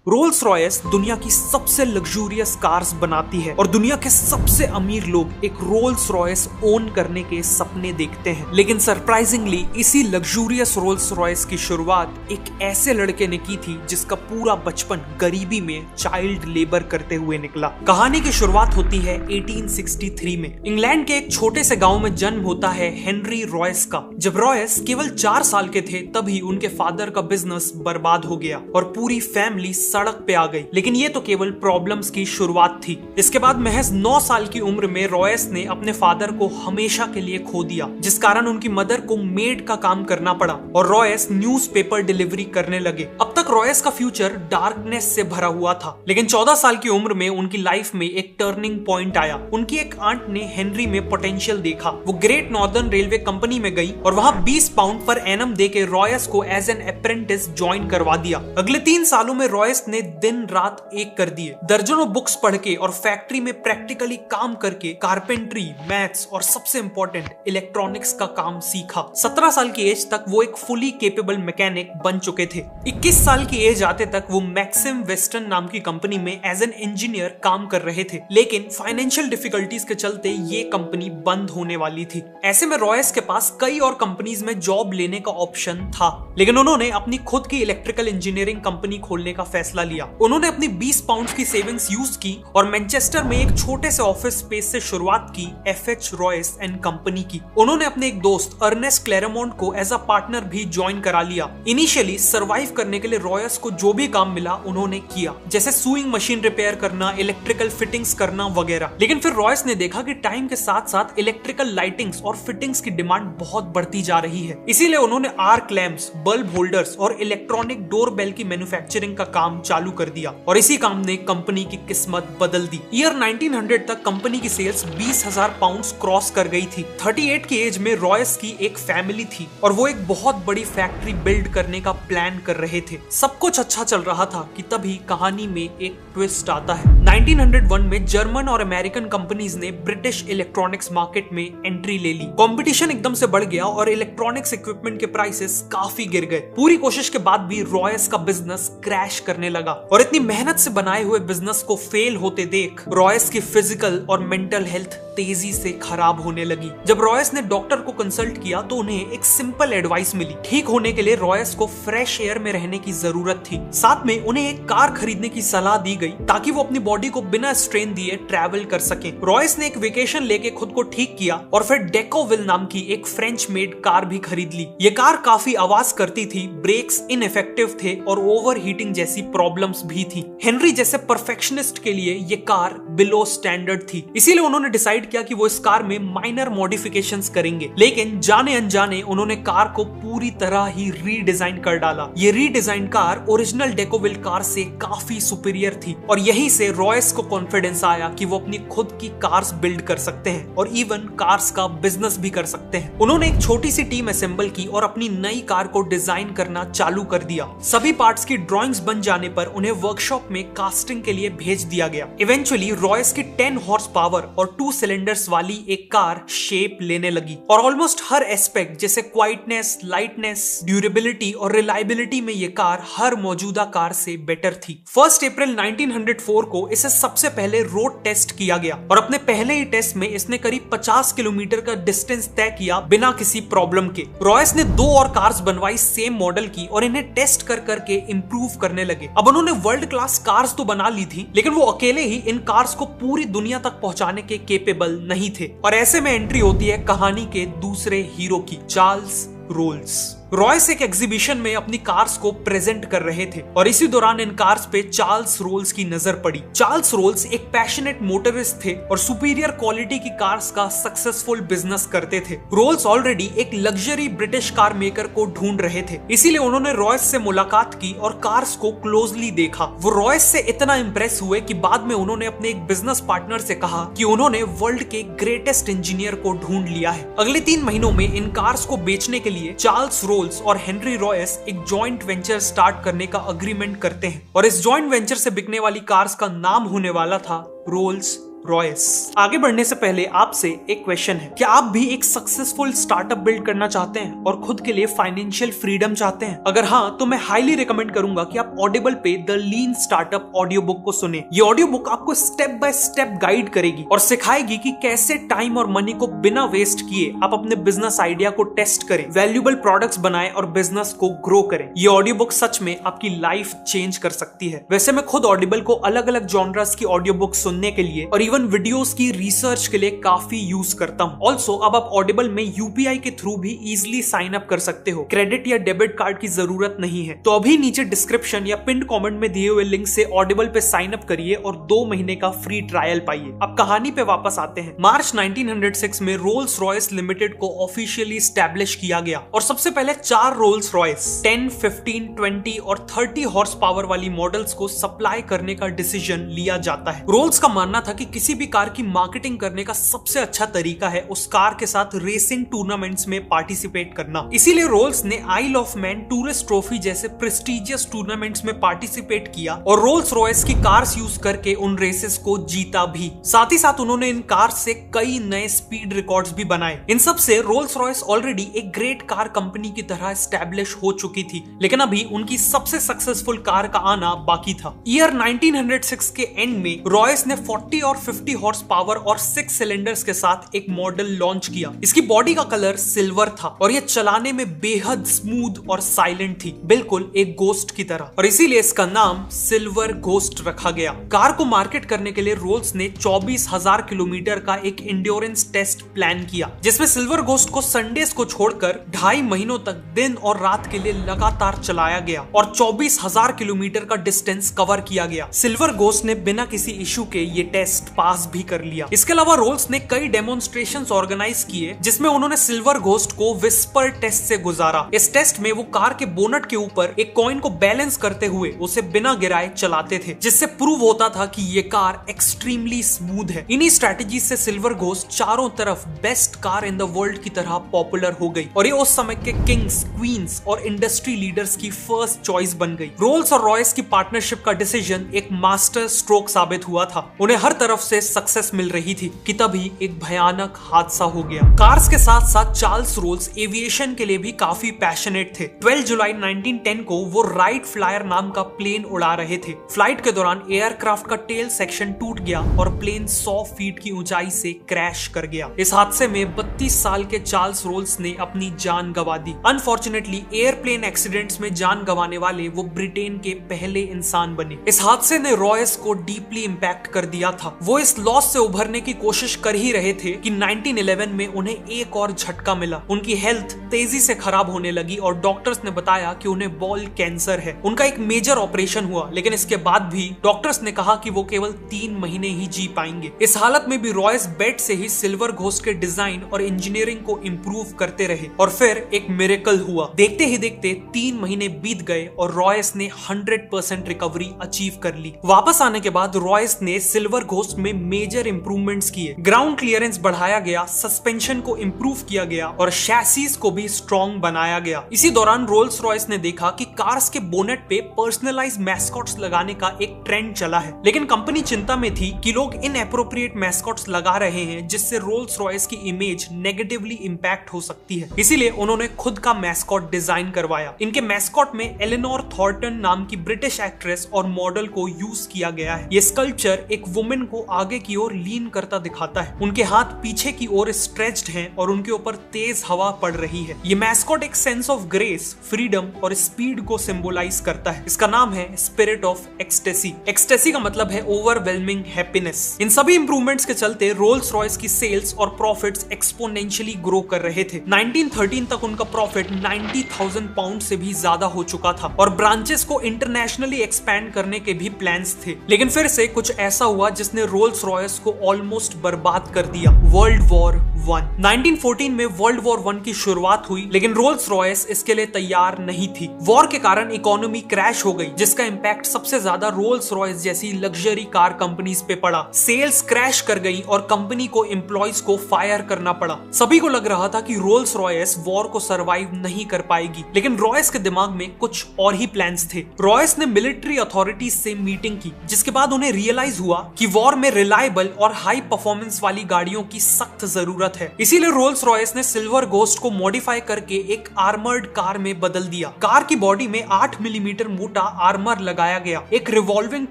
Rolls Royce दुनिया की सबसे लग्जूरियस कार्स बनाती है और दुनिया के सबसे अमीर लोग एक रोल्स रॉयस ओन करने के सपने देखते हैं। लेकिन सरप्राइजिंगली इसी लग्जूरियस रोल्स रॉयस की शुरुआत एक ऐसे लड़के ने की थी जिसका पूरा बचपन गरीबी में चाइल्ड लेबर करते हुए निकला। कहानी की शुरुआत होती है 1863 में। इंग्लैंड के एक छोटे से गांव में जन्म होता है हेनरी रॉयस का। जब रॉयस केवल 4 साल के थे तभी उनके फादर का बिजनेस बर्बाद हो गया और पूरी फैमिली सड़क पे आ गई। लेकिन ये तो केवल प्रॉब्लम्स की शुरुआत थी। इसके बाद महज 9 साल की उम्र में रॉयस ने अपने फादर को हमेशा के लिए खो दिया, जिस कारण उनकी मदर को मेड का काम करना पड़ा और रॉयस न्यूज़पेपर डिलीवरी करने लगे। अब तक रॉयस का फ्यूचर डार्कनेस से भरा हुआ था, लेकिन 14 साल की उम्र में उनकी लाइफ में एक टर्निंग पॉइंट आया। उनकी एक आंट ने हेनरी में पोटेंशियल देखा। वो ग्रेट नॉर्दर्न रेलवे कंपनी में गई और वहां 20 पाउंड पर एनम देके रॉयस को एज एन अप्रेंटिस ज्वाइन करवा दिया। अगले 3 सालों में रॉयस ने दिन रात एक कर दिए। दर्जनों बुक्स पढ़ के और फैक्ट्री में प्रैक्टिकली काम करके कारपेंट्री, मैथ्स और सबसे इंपॉर्टेंट इलेक्ट्रॉनिक्स का काम सीखा। 17 साल की एज तक वो एक फुली केपेबल मैकेनिक बन चुके थे। 21 साल की एज आते तक वो मैक्सिम वेस्टर्न नाम की कंपनी में एज एन इंजीनियर काम कर रहे थे, लेकिन फाइनेंशियल डिफिकल्टीज के चलते ये कंपनी बंद होने वाली थी। ऐसे में रॉयस के पास कई और कंपनीज में जॉब लेने का ऑप्शन था, लेकिन उन्होंने अपनी खुद की इलेक्ट्रिकल इंजीनियरिंग कंपनी खोलने का फैसला लिया। उन्होंने अपनी 20 पाउंड की सेविंग्स यूज की और मैनचेस्टर में एक छोटे से ऑफिस स्पेस से शुरुआत की एफएच रॉयस एंड कंपनी की। उन्होंने अपने एक दोस्त अर्नेस्ट क्लेरेमोंट को एज अ पार्टनर भी ज्वाइन करा लिया। इनिशियली सर्वाइव करने के लिए रॉयस को जो भी काम मिला उन्होंने किया, जैसे सुइंग मशीन रिपेयर करना, इलेक्ट्रिकल फिटिंग्स करना वगैरह। लेकिन फिर रॉयस ने देखा कि टाइम के साथ साथ इलेक्ट्रिकल लाइटिंग्स और फिटिंग्स की डिमांड बहुत बढ़ती जा रही है। इसीलिए उन्होंने आर्क लैंप्स, बल्ब होल्डर्स और इलेक्ट्रॉनिक डोर बेल की मैन्युफैक्चरिंग का काम चालू कर दिया और इसी काम ने कंपनी की किस्मत बदल दी। ईयर 1900 तक कंपनी की सेल्स 20,000 पाउंड्स क्रॉस कर गई थी। 38 की एज में रॉयस की एक फैमिली थी और वो एक बहुत बड़ी फैक्ट्री बिल्ड करने का प्लान कर रहे थे। सब कुछ अच्छा चल रहा था कि तभी कहानी में एक ट्विस्ट आता है। 1901 में जर्मन और अमेरिकन कंपनीज ने ब्रिटिश इलेक्ट्रॉनिक्स मार्केट में एंट्री ले ली। कंपटीशन एकदम से बढ़ गया और इलेक्ट्रॉनिक्स इक्विपमेंट के प्राइसेस काफी गिर गए। पूरी कोशिश के बाद भी रॉयस का बिजनेस क्रैश करने लगा और इतनी मेहनत से बनाए हुए बिजनेस को फेल होते देख रॉयस की फिजिकल और मेंटल हेल्थ तेजी से खराब होने लगी। जब रॉयस ने डॉक्टर को कंसल्ट किया तो उन्हें एक सिंपल एडवाइस मिली। ठीक होने के लिए रॉयस को फ्रेश एयर में रहने की जरूरत थी। साथ में उन्हें एक कार खरीदने की सलाह दी गई ताकि वो अपनी बॉडी को बिना स्ट्रेन दिए ट्रैवल कर सके। रॉयस ने एक वेकेशन लेके खुद को ठीक किया और फिर डेकोविल नाम की एक फ्रेंच मेड कार भी खरीद ली। ये कार काफी आवाज करती थी, ब्रेक्स इनइफेक्टिव थे और ओवर हीटिंग जैसी प्रॉब्लम्स भी थी। हेनरी जैसे परफेक्शनिस्ट के लिए ये कार बिलो स्टैंडर्ड थी, इसीलिए उन्होंने डिसाइड किया कि वो इस कार में माइनर मॉडिफिकेशंस करेंगे। लेकिन जाने अनजाने उन्होंने कार को पूरी तरह ही रीडिजाइन कर डाला। ये रीडिजाइन कार ओरिजिनल डेकोविल कार से काफी सुपीरियर थी और यहीं से रॉयस को कॉन्फिडेंस आया कि वो अपनी खुद की कार्स बिल्ड कर सकते हैं और इवन कार्स का बिजनेस भी कर सकते हैं। उन्होंने एक छोटी सी टीम असेंबल की और अपनी नई कार को डिजाइन करना चालू कर दिया। सभी पार्ट्स की ड्राइंग्स बन जाने पर उन्हें वर्कशॉप में कास्टिंग के लिए भेज दिया गया। इवेंचुअली रॉयस की 10 हॉर्स पावर और 2 सिलेंडर्स वाली एक कार शेप लेने लगी और ऑलमोस्ट हर एस्पेक्ट जैसे क्वाइटनेस, लाइटनेस, ड्यूरेबिलिटी और रिलायबिलिटी में ये कार हर मौजूदा कार से बेटर थी। 1 अप्रैल 1904 को इसे सबसे पहले रोड टेस्ट किया गया और अपने पहले ही टेस्ट में इसने करीब 50 किलोमीटर का डिस्टेंस तय किया बिना किसी प्रॉब्लम के। रॉयस ने 2 और कार्स बनवाई सेम मॉडल की और इन्हें टेस्ट कर करके इंप्रूव करने लगे। अब उन्होंने वर्ल्ड क्लास कार्स तो बना ली थी, लेकिन वो अकेले ही इन कार्स को पूरी दुनिया तक पहुंचाने के केपेबल नहीं थे और ऐसे में एंट्री होती है कहानी के दूसरे हीरो की, चार्ल्स रोल्स। रॉयस एक एग्जीबिशन में अपनी कार्स को प्रेजेंट कर रहे थे और इसी दौरान इन कार्स पे चार्ल्स रोल्स की नजर पड़ी। चार्ल्स रोल्स एक पैशनेट मोटरिस्ट थे और सुपीरियर क्वालिटी की कार्स का सक्सेसफुल बिजनेस करते थे। रोल्स ऑलरेडी एक लग्जरी ब्रिटिश कार मेकर को ढूंढ रहे थे, इसीलिए उन्होंने रॉयस से मुलाकात की और कार्स को क्लोजली देखा। वो रॉयस से इतना इंप्रेस हुए कि बाद में उन्होंने अपने एक बिजनेस पार्टनर से कहा कि उन्होंने वर्ल्ड के ग्रेटेस्ट इंजीनियर को ढूंढ लिया है। अगले 3 महीनों में इन कार्स को बेचने के लिए चार्ल्स रोल्स और हेनरी रॉयस एक जॉइंट वेंचर स्टार्ट करने का अग्रीमेंट करते हैं और इस जॉइंट वेंचर से बिकने वाली कार्स का नाम होने वाला था रोल्स रॉयस। आगे बढ़ने से पहले आपसे एक क्वेश्चन है, क्या आप भी एक सक्सेसफुल स्टार्टअप बिल्ड करना चाहते हैं और खुद के लिए फाइनेंशियल फ्रीडम चाहते हैं? अगर हाँ, तो मैं हाईली रिकमेंड करूंगा कि आप ऑडिबल पे the lean startup audio book को सुने। ये ऑडियो बुक आपको स्टेप बाय स्टेप गाइड करेगी और सिखाएगी कि कैसे टाइम और मनी को बिना वेस्ट किए आप अपने बिजनेस आइडिया को टेस्ट करें, वैल्यूएबल प्रोडक्ट्स बनाएं और बिजनेस को ग्रो करें। ये ऑडियो बुक सच में आपकी लाइफ चेंज कर सकती है। वैसे मैं खुद ऑडिबल को अलग अलग जॉनर्स की ऑडियो बुक सुनने के लिए और इवन वीडियोस की रिसर्च के लिए काफी यूज करता हूँ। ऑल्सो अब आप ऑडिबल में यूपीआई के थ्रू भी इजिली साइन अप कर सकते हो। क्रेडिट या डेबिट कार्ड की जरूरत नहीं है। तो अभी नीचे डिस्क्रिप्शन या पिन कमेंट में दिए हुए लिंक से ऑडिबल पे साइन अप करिए और 2 महीने का फ्री ट्रायल पाइए। अब कहानी पे वापस आते हैं। मार्च 1906 में रोल्स रॉयस लिमिटेड को ऑफिशियली एस्टैब्लिश किया गया और सबसे पहले 4 रोल्स रॉयस 10, 15, 20 और 30 हॉर्स पावर वाली मॉडल्स को सप्लाई करने का डिसीजन लिया जाता है। रोल्स का मानना था कि किसी भी कार की मार्केटिंग करने का सबसे अच्छा तरीका है उस कार के साथ रेसिंग टूर्नामेंट्स में पार्टिसिपेट करना। इसीलिए रोल्स ने आइल ऑफ मैन टूरिस्ट ट्रॉफी जैसे प्रेस्टिजियस टूर्नामेंट्स में पार्टिसिपेट किया और रोल्स रॉयस की कार्स यूज करके उन रेसेस को जीता भी। साथ ही साथ उन्होंने इन कार्स से कई नए स्पीड रिकॉर्ड्स भी बनाए। इन सब से रोल्स रॉयस ऑलरेडी एक ग्रेट कार कंपनी की तरह एस्टैब्लिश हो चुकी थी, लेकिन अभी उनकी सबसे सक्सेसफुल कार का आना बाकी था। ईयर 1906 के एंड में रॉयस ने 40 और 50 हॉर्स पावर और 6 सिलेंडर्स के साथ एक मॉडल लॉन्च किया। इसकी बॉडी का कलर सिल्वर था और यह चलाने में बेहद स्मूथ और साइलेंट थी, बिल्कुल एक गोस्ट की तरह, और इसीलिए इसका नाम सिल्वर गोस्ट रखा गया। कार को मार्केट करने के लिए रोल्स ने 24,000 किलोमीटर का एक इंड्योरेंस टेस्ट प्लान किया, जिसमें सिल्वर गोस्ट को संडेज को छोड़कर 2.5 महीनों तक दिन और रात के लिए लगातार चलाया गया और 24,000 किलोमीटर का डिस्टेंस कवर किया गया। सिल्वर गोस्ट ने बिना किसी इशू के ये टेस्ट पास भी कर लिया। इसके अलावा रोल्स ने कई डेमोन्स्ट्रेशंस ऑर्गेनाइज किए जिसमें उन्होंने सिल्वर गोस्ट को विस्पर टेस्ट से गुजारा। इस टेस्ट में वो कार के बोनट के ऊपर एक कॉइन को बैलेंस करते हुए उसे बिना गिराए चलाते थे, जिससे प्रूव होता था कि ये कार एक्सट्रीमली स्मूथ है। इन्हीं स्ट्रेटेजी से सिल्वर गोस्ट चारों तरफ best car in the world की तरह पॉपुलर हो गई और ये उस समय के किंग्स, क्वींस और इंडस्ट्री लीडर्स की फर्स्ट चॉइस बन गई। रोल्स और रॉयस की पार्टनरशिप का डिसीजन एक मास्टर स्ट्रोक साबित हुआ था। उन्हें हर तरफ से सक्सेस मिल रही थी कि तभी एक भयानक हादसा हो गया। कार्स के साथ साथ चार्ल्स रोल्स एविएशन के लिए भी काफी पैशनेट थे। 12 जुलाई 1910 को वो राइट फ्लायर नाम का प्लेन उड़ा रहे थे। फ्लाइट के दौरान एयरक्राफ्ट का टेल सेक्शन टूट गया और प्लेन 100 फीट की ऊंचाई से क्रैश कर गया। इस हादसे में 32 साल के चार्ल्स रोल्स ने अपनी जान गंवा दी। अनफॉर्चुनेटली एयरप्लेन एक्सीडेंट्स में जान गंवाने वाले वो ब्रिटेन के पहले इंसान बने। इस हादसे ने रॉयस को डीपली इंपैक्ट कर दिया था। वो इस लॉस से उभरने की कोशिश कर ही रहे थे कि 1911 में उन्हें एक और झटका मिला। उनकी हेल्थ तेजी से खराब होने लगी और डॉक्टर्स ने बताया कि उन्हें बॉल कैंसर है। उनका एक मेजर ऑपरेशन हुआ, लेकिन इसके बाद भी डॉक्टर्स ने कहा कि वो केवल 3 महीने ही जी पाएंगे। इस हालत में भी रॉयस बेड से ही सिल्वर घोस्ट के डिजाइन और इंजीनियरिंग को इंप्रूव करते रहे और फिर एक मिरेकल हुआ। देखते ही देखते 3 महीने बीत गए और रॉयस ने 100% रिकवरी अचीव कर ली। वापस आने के बाद रॉयस ने सिल्वर घोस्ट में मेजर इंप्रूवमेंट्स किए। ग्राउंड क्लियरेंस बढ़ाया गया, सस्पेंशन को इंप्रूव किया गया और शैसीज को भी स्ट्रॉन्ग बनाया गया। इसी दौरान रोल्स रॉयस ने देखा कि कार्स के बोनेट पे पर्सनलाइज मैस्कॉट्स लगाने का एक ट्रेंड चला है, लेकिन कंपनी चिंता में थी कि लोग इनएप्रोप्रिएट मैस्कॉट्स लगा रहे हैं जिससे रोल्स रॉयस की इमेज नेगेटिवली इंपैक्ट हो सकती है। इसीलिए उन्होंने खुद का मैस्कॉट डिजाइन करवाया। इनके मैस्कॉट में एलेनोर थॉर्टन नाम की ब्रिटिश एक्ट्रेस और मॉडल को यूज किया गया है। ये स्कल्पचर एक वुमेन को आगे की ओर लीन करता दिखाता है। उनके हाथ पीछे की ओर स्ट्रेच्ड हैं और उनके ऊपर तेज हवा पड़ रही है। ये मैस्कॉट एक सेंस ऑफ ग्रेस, फ्रीडम और स्पीड को सिंबलाइज करता है। इसका नाम है स्पिरिट ऑफ एक्सटेसी। एक्सटेसी का मतलब है ओवरवेलमिंग हैप्पीनेस। इन सभी इंप्रूवमेंट्स के चलते रोल्स रॉयस की सेल्स और प्रॉफिट्स एक्सपोनेंशियली ग्रो कर रहे थे। 1913 तक उनका प्रॉफिट 90,000 पाउंड से भी ज्यादा हो चुका था और ब्रांचेस को इंटरनेशनली एक्सपैंड करने के भी प्लान्स थे। लेकिन फिर से कुछ ऐसा हुआ जिसने रोल्स रॉयस को ऑलमोस्ट बर्बाद कर दिया। World war 1। 1914 में वर्ल्ड वॉर 1 की शुरुआत हुई, लेकिन रोल्स रॉयस इसके लिए तैयार नहीं थी। वॉर के कारण इकोनॉमी क्रैश हो गई, जिसका इंपैक्ट सबसे ज्यादा रोल्स रॉयस जैसी लग्जरी कार कंपनीज पे पड़ा। सेल्स क्रैश कर गई और कंपनी को एम्प्लॉयज को फायर करना पड़ा। सभी को लग रहा था कि रोल्स रॉयस वॉर को सरवाइव नहीं कर पाएगी, लेकिन रॉयस के दिमाग में कुछ और ही प्लान्स थे। रॉयस ने मिलिट्री अथॉरिटीज से मीटिंग की, जिसके बाद उन्हें रियलाइज हुआ कि वॉर में रिलायबल और हाई परफॉर्मेंस वाली गाड़ियों की सख्त जरूरत है। इसीलिए रोल्स रॉयस ने सिल्वर घोस्ट को मॉडिफाई करके एक आर्मर्ड कार में बदल दिया। कार की बॉडी में 8 मिलीमीटर मोटा आर्मर लगाया गया, एक रिवॉल्विंग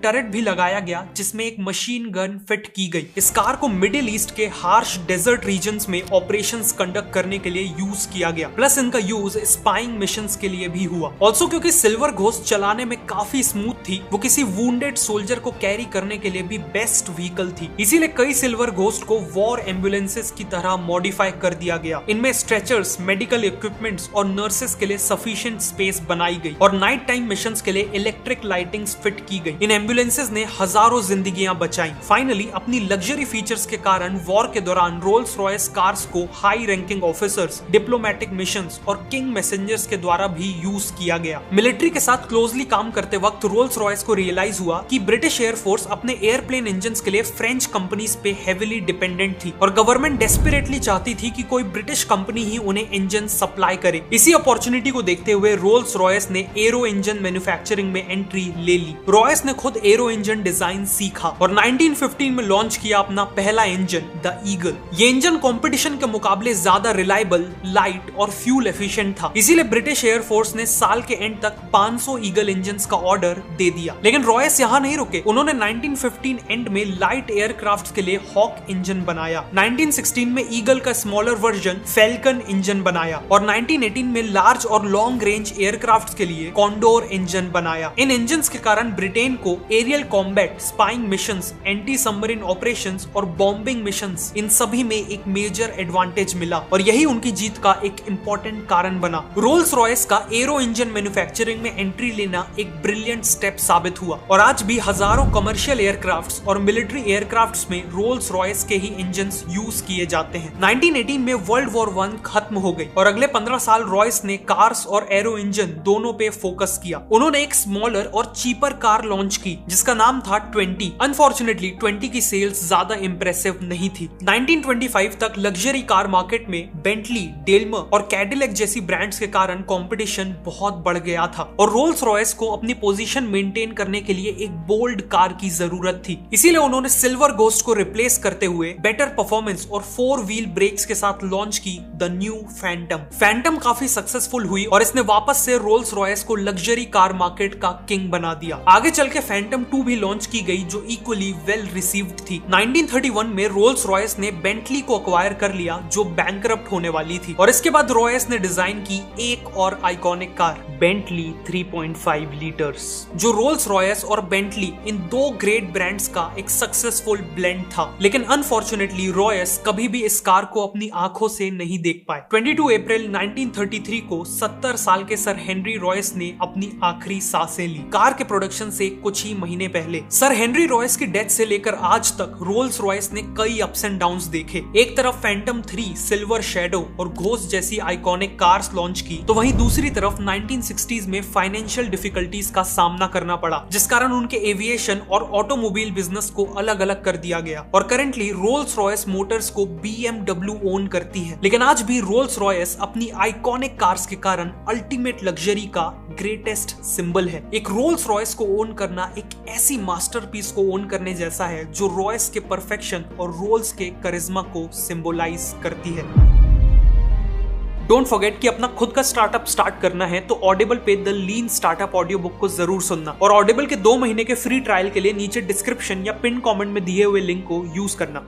टरेट भी लगाया गया जिसमें एक मशीन गन फिट की गई। इस कार को मिडिल ईस्ट के हार्श डेजर्ट रीजन्स में ऑपरेशंस कंडक्ट करने के लिए यूज किया गया, प्लस इनका यूज स्पाइंग मिशंस के लिए भी हुआ। ऑल्सो क्योंकि सिल्वर घोस्ट चलाने में काफी स्मूथ थी, वो किसी वुंडेड सोल्जर को कैरी करने के लिए भी बेस्ट व्हीकल थी। इसीलिए कई सिल्वर घोस्ट को वॉर एम्बुलेंसेस की तरह मॉडिफाई कर दिया गया। इनमें स्ट्रेचर्स, मेडिकल इक्विपमेंट्स और नर्सेस के लिए सफिशिएंट स्पेस बनाई गई और नाइट टाइम मिशंस के लिए इलेक्ट्रिक लाइटिंग्स फिट की गई। इन एम्बुलेंसेस ने हजारों जिंदगियां बचाई। फाइनली अपनी लग्जरी फीचर्स के कारण वॉर के दौरान रोल्स रॉयस कार्स को high ranking officers, diplomatic missions और किंग मैसेंजर्स के द्वारा भी यूज किया गया। मिलिट्री के साथ क्लोजली काम करते वक्त रोल्स रॉयस को रियलाइज हुआ कि ब्रिटिश एयरफोर्स अपने एयरप्लेन इंजन्स के लिए फ्रेंच कंपनीज पे हेविली डिपेंडेंट थी और गवर्नमेंट डेस्परेटली चाहती थी कि कोई ब्रिटिश कंपनी ही उन्हें इंजन सप्लाई करे। इसी अपॉर्चुनिटी को देखते हुए रोल्स रॉयस ने एरो इंजन मैन्युफैक्चरिंग में एंट्री ले ली। रॉयस ने खुद एरो इंजन डिजाइन सीखा और 1915 में लॉन्च किया अपना पहला इंजन, द ईगल। ये इंजन कंपटीशन के मुकाबले ज्यादा रिलायबल, लाइट और फ्यूल एफिशिएंट था। इसीलिए ब्रिटिश एयरफोर्स ने साल के एंड तक 500 ईगल इंजन्स का ऑर्डर दे दिया। लेकिन रॉयस यहाँ नहीं रुके। उन्होंने 1915 एंड में लाइट एयरक्राफ्ट के लिए हॉक इंजन बनाया। 1916 में ईगल का स्मॉलर वर्जन फैल्कन इंजन बनाया और 1918 में लार्ज और लॉन्ग रेंज एयरक्राफ्ट के लिए कॉन्डोर इंजन बनाया। इन इंजन्स के कारण ब्रिटेन को aerial combat, spying missions, anti submarine operations और बॉम्बिंग मिशंस, इन सभी में एक मेजर एडवांटेज मिला और यही उनकी जीत का एक इंपॉर्टेंट कारण बना। रोल्स रॉयस का एरो इंजन मैन्युफैक्चरिंग में एंट्री लेना एक ब्रिलियंट स्टेप साबित हुआ और आज भी हजारों कमर्शियल एयरक्राफ्ट्स और मिलिट्री एयरक्राफ्ट्स में रोल्स रॉयस के ही इंजन्स यूज किए जाते हैं। 1918 में वर्ल्ड वॉर 1 खत्म हो गई और अगले 15 साल रॉयस ने कार्स और एरो इंजन दोनों पे फोकस किया। उन्होंने एक स्मॉलर और चीपर कार लॉन्च की जिसका नाम था 20। अनफॉर्चुनेटली 20 की सेल्स ज्यादा इंप्रेसिव नहीं थी। 1925 तक लग्जरी कार मार्केट में बेंटली, डेल्मर और कैडिलैक जैसी ब्रांड्स के कारण कंपटीशन बहुत बढ़ गया था और रोल्स रॉयस को अपनी पोजीशन मेंटेन करने के लिए एक बोल्ड कार की जरूरत थी। इसीलिए उन्होंने सिल्वर घोस्ट को रिप्लेस करते हुए बेटर परफॉर्मेंस और 4 व्हील ब्रेक्स के साथ लॉन्च की द न्यू फैंटम। फैंटम काफी सक्सेसफुल हुई और इसने वापस से रोल्स रॉयस को लग्जरी कार मार्केट का किंग बना दिया। आगे चल के फैंटम 2 भी लॉन्च की गई जो इक्वली वेल रिसीव्ड थी। 1931 में रोल्स रॉयस ने बेंटली को अक्वायर कर लिया जो बैंकरप्ट होने वाली थी और इसके बाद रॉयस ने डिजाइन की एक और आइकॉनिक कार, बेंटली 3.5 लीटर्स, जो रोल्स रॉयस और बेंटली इन दो ग्रेट ब्रांड्स का एक सक्सेसफुल ब्लेंड था। लेकिन अनफॉर्चुनेटली रॉयस कभी भी इस कार को अपनी आंखों से नहीं देख पाए। 22 अप्रैल 1933 को 70 साल के सर हेनरी रॉयस ने अपनी आखिरी सांसें ली कार के प्रोडक्शन से कुछ ही महीने पहले। सर हेनरी रॉयस की डेथ से लेकर आज तक रोल्स रॉयस ने कई अप्स एंड डाउन्स देखे। एक तरफ फैंटम 3, सिल्वर शैडो और घोस्ट जैसी आइकॉनिक कार्स लॉन्च की, तो वहीं दूसरी तरफ 1960s में फाइनेंशियल डिफिकल्टीज का सामना करना पड़ा जिस कारण उनके एविएशन और ऑटोमोबाइल बिजनेस को अलग अलग कर दिया गया और करंटली रोल्स रॉयस मोटर्स को BMW ओन करती है। लेकिन आज भी रोल्स रॉयस अपनी आइकॉनिक कार्स के कारण अल्टीमेट लग्जरी का ग्रेटेस्ट सिंबल है। एक रोल्स रॉयस को ओन करना एक ऐसी मास्टरपीस को ओन करने जैसा है जो रॉयस के परफेक्शन और रोल्स के करिश्मा को सिंबलाइज करती है। डोंट फॉरगेट कि अपना खुद का स्टार्टअप स्टार्ट करना है तो ऑडिबल पे the lean startup audio book को जरूर सुनना और ऑडिबल के 2 महीने के फ्री ट्रायल के लिए नीचे डिस्क्रिप्शन या पिन कमेंट में दिए हुए लिंक को यूज करना।